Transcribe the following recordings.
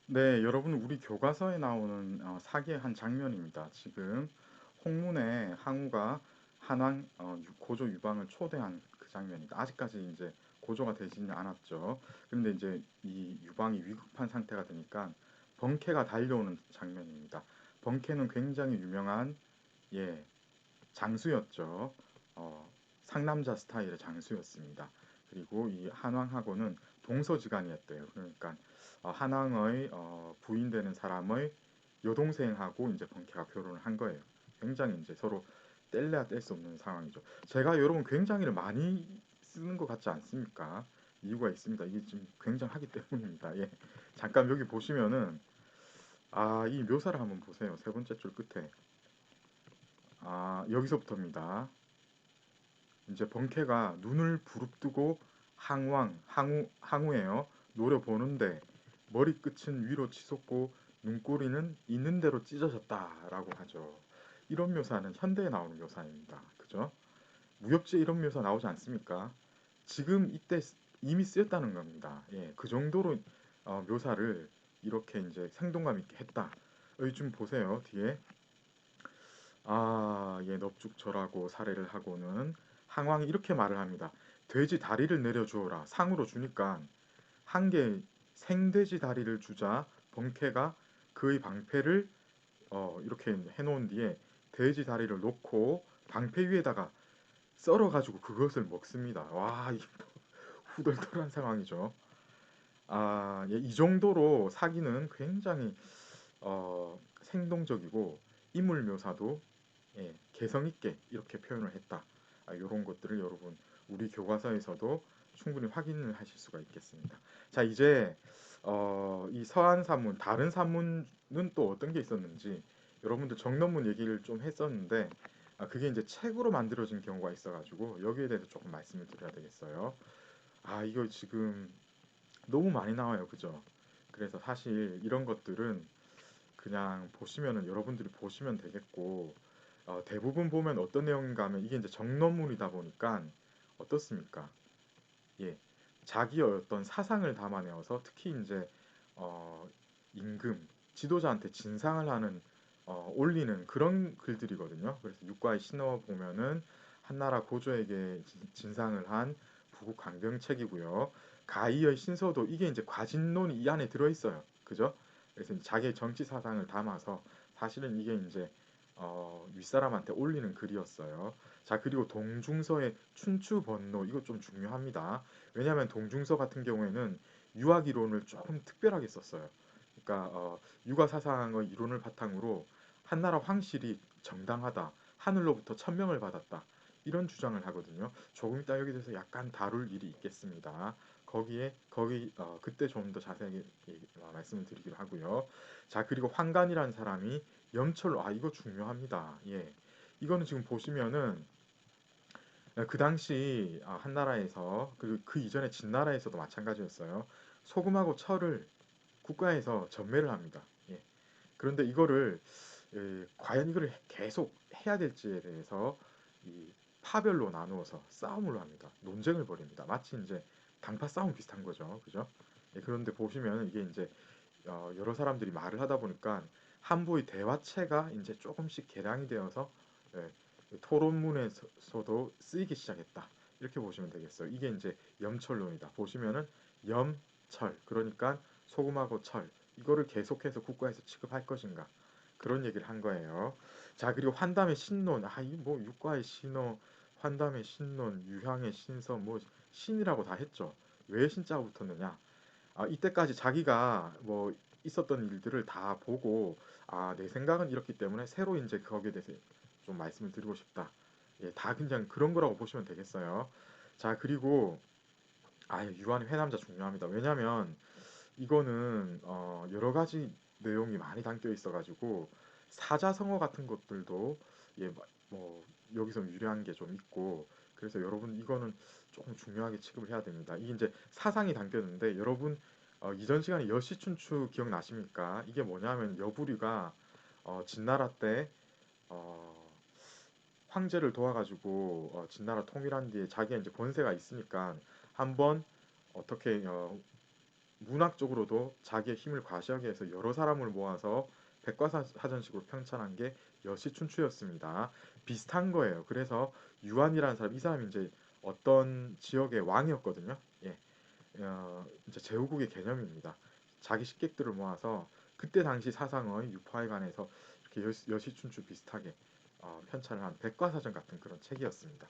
네, 여러분, 우리 교과서에 나오는 사기의 한 장면입니다. 지금 홍문에 항우가 한왕 고조 유방을 초대한 그 장면입니다. 아직까지 이제 고조가 되지는 않았죠. 그런데 이제 이 유방이 위급한 상태가 되니까 번쾌가 달려오는 장면입니다. 번쾌는 굉장히 유명한 예, 장수였죠. 어, 상남자 스타일의 장수였습니다. 그리고 이 한왕하고는 동서지간이었대요. 그러니까 한왕의 부인 되는 사람의 여동생하고 이제 번쾌가 결혼을 한 거예요. 굉장히 이제 서로 뗄래야 뗄 수 없는 상황이죠. 제가 여러분 굉장히를 많이 쓰는 것 같지 않습니까? 이유가 있습니다. 이게 지금 굉장하기 때문입니다. 예. 잠깐 여기 보시면은 이 묘사를 한번 보세요. 세 번째 줄 끝에 여기서부터입니다. 이제 번쾌가 눈을 부릅뜨고 항우예요. 노려보는데 머리끝은 위로 치솟고 눈꼬리는 있는 대로 찢어졌다라고 하죠. 이런 묘사는 현대에 나오는 묘사입니다. 그죠? 무협지에 이런 묘사 나오지 않습니까? 지금 이때 이미 쓰였다는 겁니다. 예, 그 정도로 묘사를 이렇게 이제 생동감 있게 했다. 여기 좀 보세요. 뒤에 예, 넙죽절하고 사례를 하고는 항왕이 이렇게 말을 합니다. 돼지 다리를 내려주어라. 상으로 주니까 한 개 생돼지 다리를 주자 번쾌가 그의 방패를 이렇게 해놓은 뒤에 돼지 다리를 놓고 방패 위에다가 썰어가지고 그것을 먹습니다. 와, 이 후덜덜한 상황이죠. 예, 이 정도로 사기는 굉장히 생동적이고 인물 묘사도 개성 있게 이렇게 표현을 했다. 이런 것들을 여러분 우리 교과서에서도 충분히 확인을 하실 수가 있겠습니다. 자, 이제 이 서한 산문 다른 산문은 또 어떤 게 있었는지 여러분들 정론문 얘기를 좀 했었는데 그게 이제 책으로 만들어진 경우가 있어가지고 여기에 대해서 조금 말씀을 드려야 되겠어요. 이거 지금 너무 많이 나와요, 그죠? 그래서 사실 이런 것들은 그냥 보시면은 여러분들이 보시면 되겠고 대부분 보면 어떤 내용인가 하면 이게 이제 정론문이다 보니까 어떻습니까? 예, 자기의 어떤 사상을 담아내어서 특히 이제 어, 임금 지도자한테 진상을 하는 올리는 그런 글들이거든요. 그래서 육과의 신어 보면은 한나라 고조에게 진상을 한 부국 강병책이고요. 가희의 신서도 이게 이제 과진론이 이 안에 들어 있어요. 그죠? 그래서 이제 자기의 정치 사상을 담아서 사실은 이게 이제 윗사람한테 올리는 글이었어요. 자, 그리고 동중서의 춘추번노 이거 좀 중요합니다. 왜냐하면 동중서 같은 경우에는 유학 이론을 조금 특별하게 썼어요. 그러니까 유가 사상의 이론을 바탕으로 한나라 황실이 정당하다, 하늘로부터 천명을 받았다 이런 주장을 하거든요. 조금 이따 여기 대해서 약간 다룰 일이 있겠습니다. 거기 그때 좀 더 자세하게 말씀을 드리기로 하고요. 자, 그리고 환관이라는 사람이 염철로 이거 중요합니다. 예. 이거는 지금 보시면은 그 당시 한나라에서 그리고 그 이전에 진나라에서도 마찬가지였어요. 소금하고 철을 국가에서 전매를 합니다. 예. 그런데 이거를 과연 이거를 계속 해야 될지에 대해서 이 파별로 나누어서 싸움을 합니다. 논쟁을 벌입니다. 마치 이제 당파 싸움 비슷한 거죠. 그죠? 예, 그런데 보시면 이게 이제 여러 사람들이 말을 하다 보니까 한부의 대화체가 이제 조금씩 개량이 되어서 예, 토론문에서도 쓰이기 시작했다. 이렇게 보시면 되겠어요. 이게 이제 염철론이다. 보시면은 염철 그러니까 소금하고 철 이거를 계속해서 국가에서 취급할 것인가 그런 얘기를 한 거예요. 자, 그리고 환담의 신론 이 뭐 육과의 신호 환담의 신론 유향의 신서 뭐 신이라고 다 했죠. 왜 신자가 붙었느냐? 이때까지 자기가 뭐 있었던 일들을 다 보고 내 생각은 이렇기 때문에 새로 이제 거기에 대해서 좀 말씀을 드리고 싶다. 예, 다 그냥 그런 거라고 보시면 되겠어요. 자, 그리고 유한 회남자 중요합니다. 왜냐하면 이거는 여러 가지 내용이 많이 담겨 있어가지고 사자성어 같은 것들도 예, 뭐 여기서 유래한 게 좀 있고 그래서 여러분 이거는 조금 중요하게 취급을 해야 됩니다. 이게 이제 사상이 담겼는데 여러분 이전 시간에 여시춘추 기억나십니까? 이게 뭐냐면 여부리가 진나라 때 어, 황제를 도와가지고 진나라 통일한 뒤에 자기가 이제 권세가 있으니까 한번 어떻게 문학적으로도 자기의 힘을 과시하기 위해서 여러 사람을 모아서 백과사전식으로 편찬한 게 여시춘추였습니다. 비슷한 거예요. 그래서 유한이라는 사람, 이 사람이 이제 어떤 지역의 왕이었거든요. 예, 이제 제후국의 개념입니다. 자기 식객들을 모아서 그때 당시 사상의 유파에 관해서 이렇게 여시춘추 비슷하게 편찬을 한 백과사전 같은 그런 책이었습니다.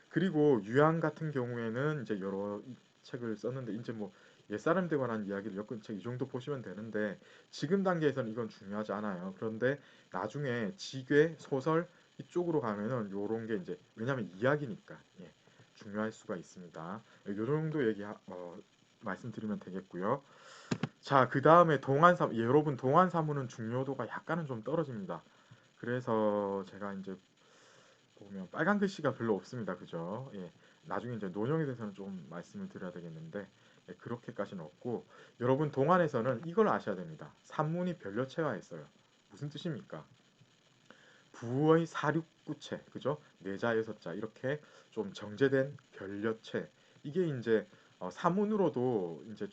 그리고 유양 같은 경우에는 이제 여러 책을 썼는데 이제 뭐 옛사람들에 관한 이야기를 엮은 책 이 정도 보시면 되는데 지금 단계에서는 이건 중요하지 않아요. 그런데 나중에 지괴, 소설 이쪽으로 가면은 요런 게 이제 왜냐하면 이야기니까 예, 중요할 수가 있습니다. 요 정도 말씀드리면 되겠고요. 자, 그 다음에 동안사무, 예, 여러분 동안사무는 중요도가 약간은 좀 떨어집니다. 그래서 제가 이제 보면 빨간 글씨가 별로 없습니다. 그죠? 예. 나중에 이제 논형에 대해서는 좀 말씀을 드려야 되겠는데 예, 그렇게까지는 없고 여러분 동안에서는 이걸 아셔야 됩니다. 산문이 별려체화했어요. 무슨 뜻입니까? 부의 사륙구체, 그죠? 네자 여섯자 이렇게 좀 정제된 별려체 이게 이제 사문으로도 이제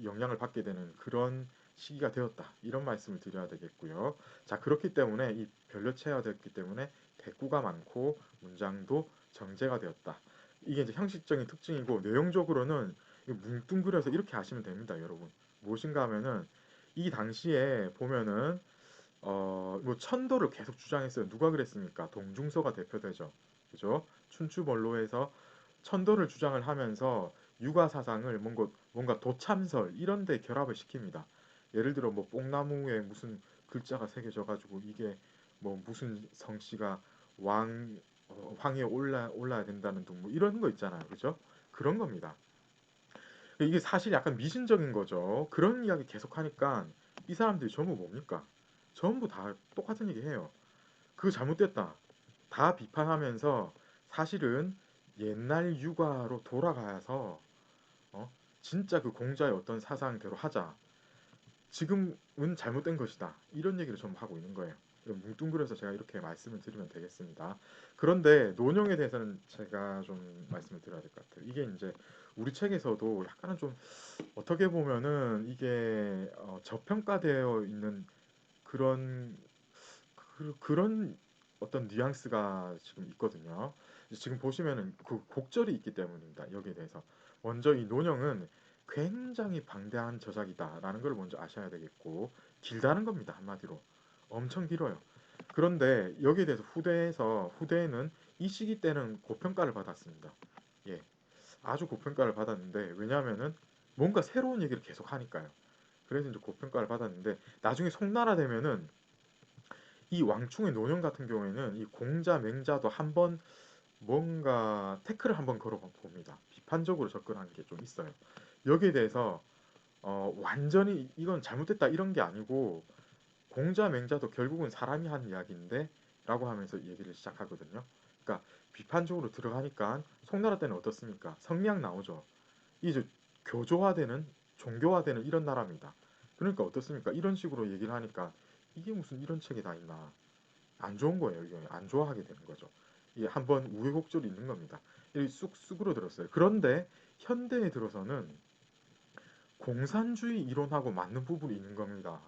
영향을 받게 되는 그런 시기가 되었다 이런 말씀을 드려야 되겠고요. 자 그렇기 때문에 이 별려체화됐기 때문에 대꾸가 많고 문장도 정제가 되었다. 이게 이제 형식적인 특징이고 내용적으로는 뭉뚱그려서 이렇게 하시면 됩니다, 여러분. 무엇인가 하면은 이 당시에 보면은 뭐 천도를 계속 주장했어요. 누가 그랬습니까? 동중서가 대표되죠. 그죠? 춘추벌로에서 천도를 주장을 하면서 육아 사상을 뭔가 도참설 이런 데 결합을 시킵니다. 예를 들어 뭐 뽕나무에 무슨 글자가 새겨져 가지고 이게 뭐 무슨 성씨가 왕 황위에 올라야 된다는 등 뭐 이런 거 있잖아요. 그죠? 그런 겁니다. 이게 사실 약간 미신적인 거죠. 그런 이야기 계속 하니까 이 사람들이 전부 뭡니까? 전부 다 똑같은 얘기 해요. 그거 잘못됐다. 다 비판하면서 사실은 옛날 육아로 돌아가서 진짜 그 공자의 어떤 사상대로 하자. 지금은 잘못된 것이다. 이런 얘기를 좀 하고 있는 거예요. 뭉뚱그려서 제가 이렇게 말씀을 드리면 되겠습니다. 그런데 논형에 대해서는 제가 좀 말씀을 드려야 될 것 같아요. 이게 이제 우리 책에서도 약간은 좀 어떻게 보면은 이게 저평가되어 있는 그런 그런 어떤 뉘앙스가 지금 있거든요. 지금 보시면은 그 곡절이 있기 때문입니다. 여기에 대해서 먼저 이 논형은 굉장히 방대한 저작이다라는 걸 먼저 아셔야 되겠고 길다는 겁니다. 한마디로 엄청 길어요. 그런데 여기에 대해서 후대에는 이 시기 때는 고평가를 받았습니다. 예, 아주 고평가를 받았는데 왜냐하면은 뭔가 새로운 얘기를 계속 하니까요. 그래서 이제 고평가를 받았는데 나중에 송나라 되면은 이 왕충의 논형 같은 경우에는 이 공자 맹자도 한번 뭔가 태클을 한번 걸어 봅니다. 비판적으로 접근하는 게 좀 있어요. 여기에 대해서 완전히 이건 잘못됐다 이런 게 아니고 공자 맹자도 결국은 사람이 한 이야기인데 라고 하면서 얘기를 시작하거든요. 그러니까 비판적으로 들어가니까 송나라 때는 어떻습니까? 성리학 나오죠. 이제 교조화되는 종교화되는 이런 나라입니다. 그러니까 어떻습니까? 이런 식으로 얘기를 하니까 이게 무슨 이런 책이 다 있나? 안 좋은 거예요. 이게 안 좋아하게 되는 거죠. 이게 한번 우여곡절이 있는 겁니다. 이 쑥쑥으로 들었어요. 그런데 현대에 들어서는 공산주의 이론하고 맞는 부분이 있는 겁니다.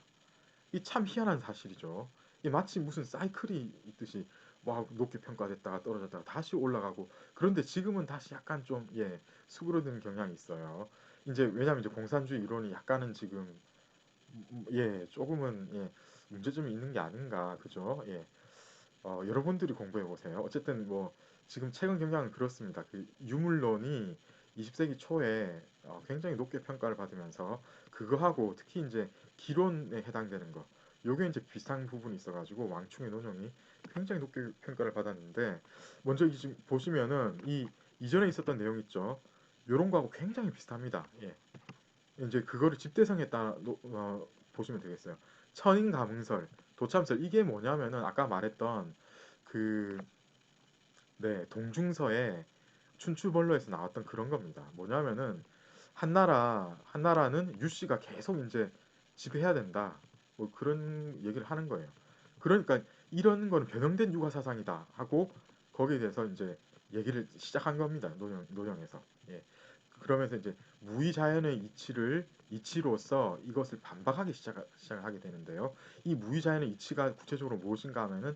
이 참 희한한 사실이죠. 이 마치 무슨 사이클이 있듯이 막 높게 평가됐다가 떨어졌다가 다시 올라가고 그런데 지금은 다시 약간 좀 수그러드는 경향이 있어요. 이제 왜냐하면 이제 공산주의 이론이 약간은 지금 조금은 문제점이 있는 게 아닌가 그죠? 여러분들이 공부해 보세요. 어쨌든 뭐 지금 최근 경향은 그렇습니다. 그 유물론이 20세기 초에 굉장히 높게 평가를 받으면서 그거하고 특히 이제 기론에 해당되는 거 요게 이제 비슷한 부분이 있어가지고 왕충의 논형이 굉장히 높게 평가를 받았는데 먼저 지금 보시면은 이 이전에 있었던 내용 있죠. 요런 거하고 굉장히 비슷합니다. 예. 이제 그거를 집대성에 따라 보시면 되겠어요. 천인가문설, 도참설 이게 뭐냐면은 아까 말했던 그 동중서에 춘추벌로에서 나왔던 그런 겁니다. 뭐냐면은 한나라는 유씨가 계속 이제 지배해야 된다. 뭐 그런 얘기를 하는 거예요. 그러니까 이런 거는 변형된 육아 사상이다 하고 거기에 대해서 이제 얘기를 시작한 겁니다. 논형에서. 예. 그러면서 이제 무의자연의 이치로서 이것을 반박하기 시작을 하게 되는데요. 이 무의자연의 이치가 구체적으로 무엇인가 하면은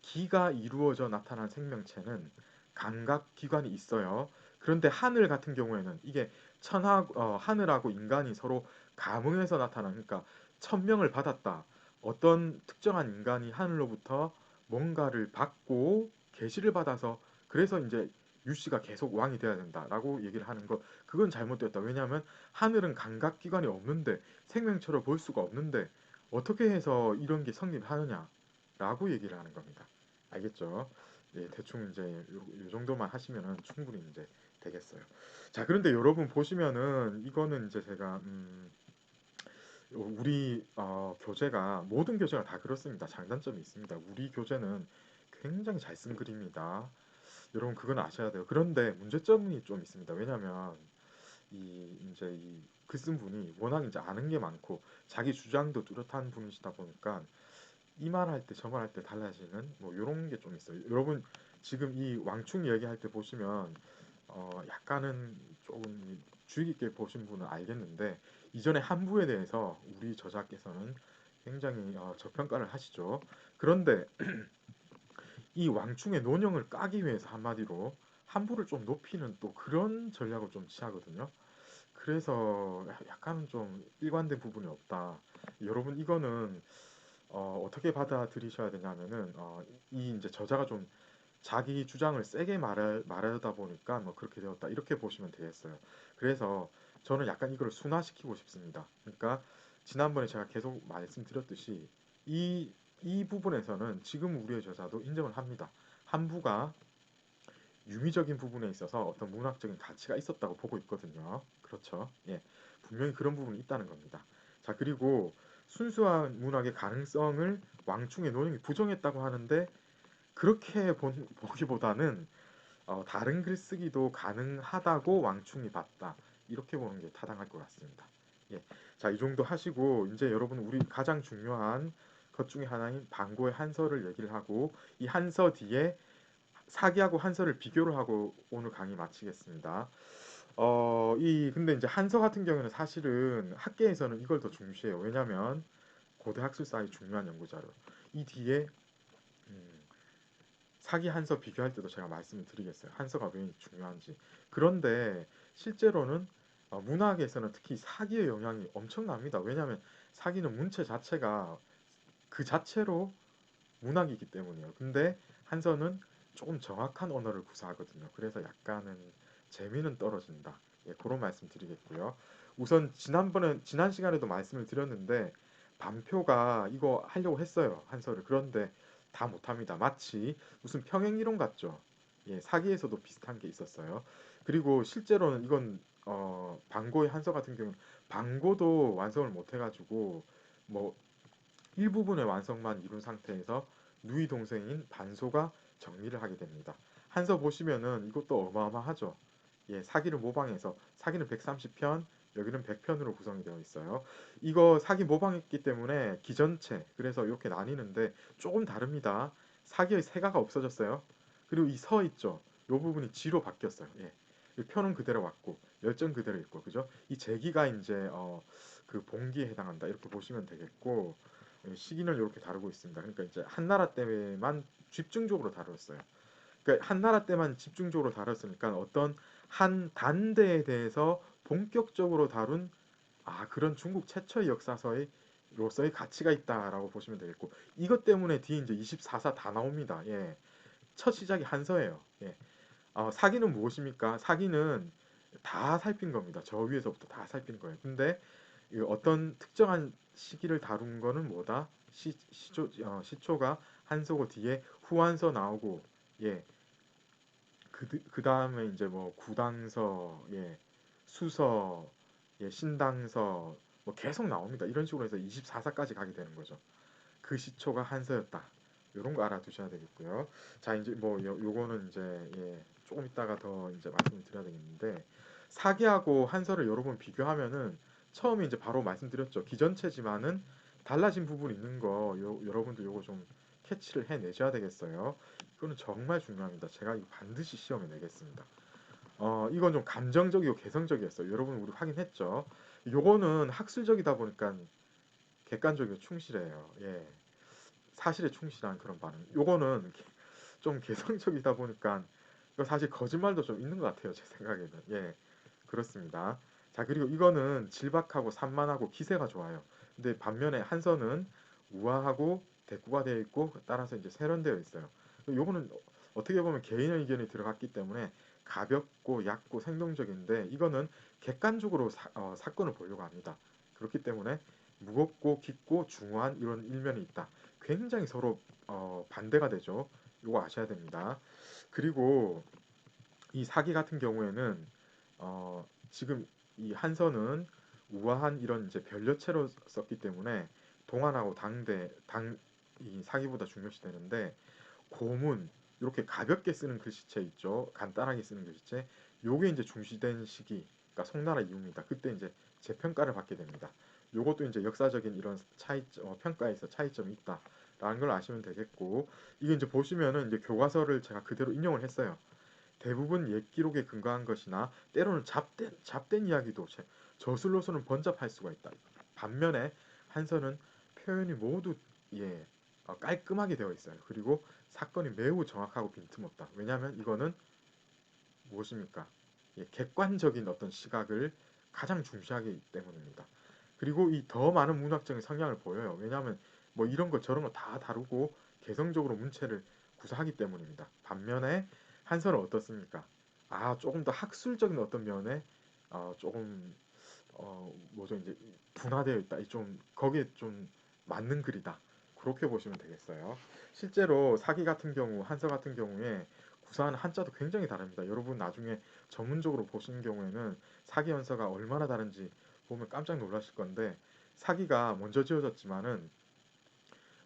기가 이루어져 나타난 생명체는 감각기관이 있어요. 그런데 하늘 같은 경우에는 이게 하늘하고 인간이 서로 감응해서 나타난, 그러니까 천명을 받았다. 어떤 특정한 인간이 하늘로부터 뭔가를 받고 계시를 받아서 그래서 이제 유씨가 계속 왕이 돼야 된다라고 얘기를 하는 것, 그건 잘못되었다. 왜냐하면 하늘은 감각기관이 없는데, 생명체로 볼 수가 없는데 어떻게 해서 이런 게 성립하느냐라고 얘기를 하는 겁니다. 알겠죠? 예, 대충 이제 요 정도만 하시면은 충분히 이제 되겠어요. 자, 그런데 여러분 보시면은 이거는 이제 제가 우리 교재가, 모든 교재가 다 그렇습니다. 장단점이 있습니다. 우리 교재는 굉장히 잘 쓴 글입니다. 여러분 그건 아셔야 돼요. 그런데 문제점이 좀 있습니다. 왜냐하면 이 글 쓴 분이 워낙 이제 아는 게 많고 자기 주장도 뚜렷한 분이시다 보니까 이 말 할 때 저 말 할 때 달라지는 뭐 이런 게 좀 있어요. 여러분 지금 이 왕충 얘기할 때 보시면 약간은 조금 주의 깊게 보신 분은 알겠는데, 이전에 한부에 대해서 우리 저자께서는 굉장히 저평가를 하시죠. 그런데 이 왕충의 논영을 까기 위해서 한마디로 한부를 좀 높이는 또 그런 전략을 좀 취하거든요. 그래서 약간은 좀 일관된 부분이 없다. 여러분 이거는 어떻게 받아들이셔야 되냐면은 이 이제 저자가 좀 자기 주장을 세게 말하다 보니까 뭐 그렇게 되었다, 이렇게 보시면 되겠어요. 그래서 저는 약간 이걸 순화시키고 싶습니다. 그러니까 지난번에 제가 계속 말씀드렸듯이 이 부분에서는 지금 우리의 저자도 인정을 합니다. 한부가 유미적인 부분에 있어서 어떤 문학적인 가치가 있었다고 보고 있거든요. 그렇죠? 예, 분명히 그런 부분이 있다는 겁니다. 자, 그리고 순수한 문학의 가능성을 왕충의 노령이 부정했다고 하는데, 그렇게 보기보다는 다른 글쓰기도 가능하다고 왕충이 봤다, 이렇게 보는 게 타당할 것 같습니다. 예, 자, 이 정도 하시고 이제 여러분 우리 가장 중요한 것 중에 하나인 방고의 한서를 얘기를 하고, 이 한서 뒤에 사기하고 한서를 비교를 하고 오늘 강의 마치겠습니다. 근데 이제 한서 같은 경우는 사실은 학계에서는 이걸 더 중시해요. 왜냐하면 고대 학술사의 중요한 연구 자료. 이 뒤에 음, 사기 한서 비교할 때도 제가 말씀을 드리겠어요. 한서가 왜 중요한지. 그런데 실제로는 문학에서는 특히 사기의 영향이 엄청납니다. 왜냐하면 사기는 문체 자체가 그 자체로 문학이기 때문이에요. 근데 한서는 조금 정확한 언어를 구사하거든요. 그래서 약간은 재미는 떨어진다. 예, 그런 말씀 드리겠고요. 우선 지난 시간에도 말씀을 드렸는데 반표가 이거 하려고 했어요. 한서를. 그런데 다 못합니다. 마치 무슨 평행이론 같죠. 예, 사기에서도 비슷한 게 있었어요. 그리고 실제로는 이건 방고의 한서 같은 경우는 방고도 완성을 못 해가지고 뭐 일부분의 완성만 이룬 상태에서 누이 동생인 반소가 정리를 하게 됩니다. 한서 보시면은 이것도 어마어마하죠. 예, 사기를 모방해서 사기는 130편, 여기는 100편으로 구성이 되어 있어요. 이거 사기 모방했기 때문에 기전체, 그래서 이렇게 나뉘는데 조금 다릅니다. 사기의 세가가 없어졌어요. 그리고 이 서 있죠. 이 부분이 지로 바뀌었어요. 예. 표는 그대로 왔고 열전 그대로 있고, 그죠? 이 제기가 이제 그 봉기에 해당한다, 이렇게 보시면 되겠고, 시기는 이렇게 다루고 있습니다. 그러니까 이제 한나라 때만 집중적으로 다뤘어요. 그러니까 한나라 때만 집중적으로 다뤘으니까 어떤 한 단대에 대해서 본격적으로 다룬 그런 중국 최초의 역사서의 로서의 가치가 있다라고 보시면 되겠고, 이것 때문에 뒤에 이제 24사 다 나옵니다. 예. 첫 시작이 한서예요. 예. 사기는 무엇입니까? 사기는 다 살핀 겁니다. 저 위에서부터 다 살핀 거예요. 근데 어떤 특정한 시기를 다룬 거는 뭐다? 시초가 한서고 뒤에 후한서 나오고, 예, 그 다음에 이제 뭐 구당서, 예, 수서, 예, 신당서, 뭐 계속 나옵니다. 이런 식으로 해서 24사까지 가게 되는 거죠. 그 시초가 한서였다. 이런 거 알아두셔야 되겠고요. 자, 이제 뭐 요거는 이제 조금 있다가 더 이제 말씀을 드려야 되겠는데, 사기하고 한서를 여러 번 비교하면은 처음에 이제 바로 말씀드렸죠. 기전체지만은 달라진 부분이 있는 거 여러분도 요거 좀 캐치를 해내셔야 되겠어요. 이거는 정말 중요합니다. 제가 이거 반드시 시험에 내겠습니다. 이건 좀 감정적이고 개성적이었어요. 여러분 우리 확인했죠? 요거는 학술적이다 보니까 객관적이고 충실해요. 예. 사실에 충실한 그런 반응. 요거는 좀 개성적이다 보니까 이거 사실 거짓말도 좀 있는 것 같아요. 제 생각에는. 예. 그렇습니다. 자, 그리고 이거는 질박하고 산만하고 기세가 좋아요. 근데 반면에 한서는 우아하고 대꾸가 되어 있고 따라서 이제 세련되어 있어요. 요거는 어떻게 보면 개인의 의견이 들어갔기 때문에 가볍고 얕고 생동적인데 이거는 객관적으로 사건을 보려고 합니다. 그렇기 때문에 무겁고 깊고 중후한 이런 일면이 있다. 굉장히 서로 반대가 되죠. 이거 아셔야 됩니다. 그리고 이 사기 같은 경우에는 지금 이 한서는 우아한 이런 이제 변려체로 썼기 때문에 동안하고 이 사기보다 중요시되는데 고문 이렇게 가볍게 쓰는 글씨체 있죠. 간단하게 쓰는 글씨체. 요게 이제 중시된 시기, 그러니까 송나라 이후입니다. 그때 이제 재평가를 받게 됩니다. 요것도 이제 역사적인 이런 평가에서 차이점이 있다라는 걸 아시면 되겠고, 이게 이제 보시면은 이제 교과서를 제가 그대로 인용을 했어요. 대부분 옛 기록에 근거한 것이나 때로는 잡된 이야기도 저술로서는 번잡할 수가 있다. 반면에 한서는 표현이 모두 예, 깔끔하게 되어 있어요. 그리고 사건이 매우 정확하고 빈틈없다. 왜냐하면 이거는 무엇입니까? 예, 객관적인 어떤 시각을 가장 중시하기 때문입니다. 그리고 이 더 많은 문학적인 성향을 보여요. 왜냐하면 뭐 이런 거 저런 거 다 다루고 개성적으로 문체를 구사하기 때문입니다. 반면에 한서는 어떻습니까? 조금 더 학술적인 어떤 면에 조금 뭐죠 이제 분화되어 있다. 좀 거기에 좀 맞는 글이다. 그렇게 보시면 되겠어요. 실제로 사기 같은 경우, 한서 같은 경우에 구사하는 한자도 굉장히 다릅니다. 여러분 나중에 전문적으로 보시는 경우에는 사기 연서가 얼마나 다른지 보면 깜짝 놀라실 건데 사기가 먼저 지어졌지만은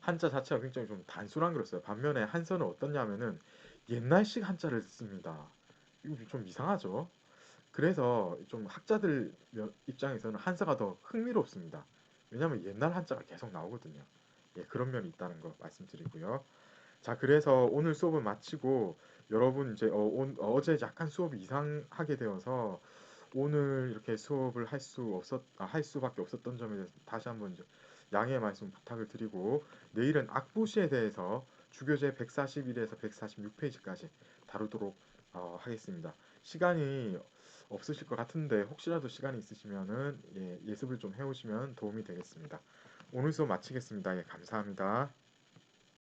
한자 자체가 굉장히 좀 단순한 글을 써요. 반면에 한서는 어떻냐면은 옛날식 한자를 씁니다. 이거 좀 이상하죠? 그래서 좀 학자들 입장에서는 한자가 더 흥미롭습니다. 왜냐하면 옛날 한자가 계속 나오거든요. 예, 그런 면이 있다는 거 말씀드리고요. 자, 그래서 오늘 수업을 마치고 여러분 이제 어제 약간 수업이 이상하게 되어서 오늘 이렇게 수업을 할 수밖에 없었던 점에 대해서 다시 한번 이제 양해의 말씀 부탁을 드리고 내일은 악보시에 대해서 주교재 141에서 146페이지까지 다루도록 하겠습니다. 시간이 없으실 것 같은데 혹시라도 시간이 있으시면은 예습을 좀 해오시면 도움이 되겠습니다. 오늘 수업 마치겠습니다. 예, 감사합니다.